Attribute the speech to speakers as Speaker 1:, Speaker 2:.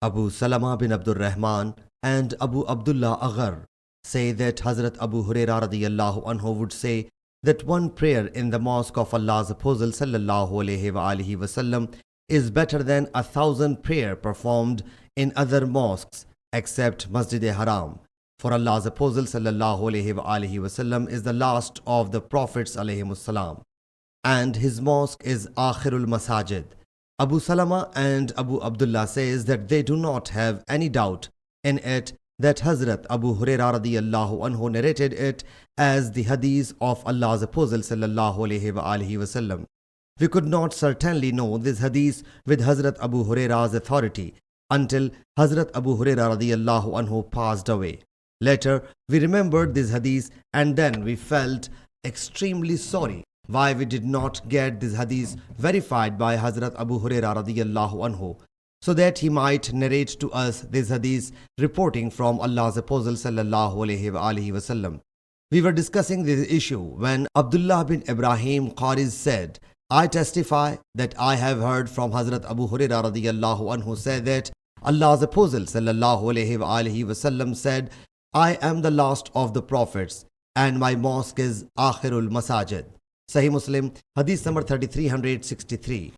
Speaker 1: Abu Salama bin Abdul Rahman and Abu Abdullah Aghar say that Hazrat Abu Hurairah radiyallahu anhu would say that one prayer in the mosque of Allah's Apostle sallallahu alaihi wasallam is better than 1,000 prayer performed in other mosques except Masjid-e-Haram. For Allah's Apostle sallallahu alaihi wasallam is the last of the prophets alayhimussalam, and his mosque is Akhirul Masajid. Abu Salama and Abu Abdullah says that they do not have any doubt in it that Hazrat Abu Hurairah radiyallahu anhu narrated it as the hadith of Allah's Apostle sallallahu alaihi wasallam. We could not certainly know this hadith with Hazrat Abu Hurairah's authority until Hazrat Abu Hurairah radiyallahu anhu passed away. Later, we remembered this hadith and then we felt extremely sorry why we did not get this hadith verified by Hazrat Abu Hurairah radiyallahu anhu, so that he might narrate to us this hadith reporting from Allah's Apostle sallallahu alaihi wasallam. We were discussing this issue when Abdullah bin Ibrahim Qariz said, I testify that I have heard from Hazrat Abu Hurairah radiyallahu anhu say that Allah's Apostle sallallahu alaihi wasallam said, I am the last of the prophets and my mosque is Akhirul Masajid. Sahih Muslim Hadees number 3363.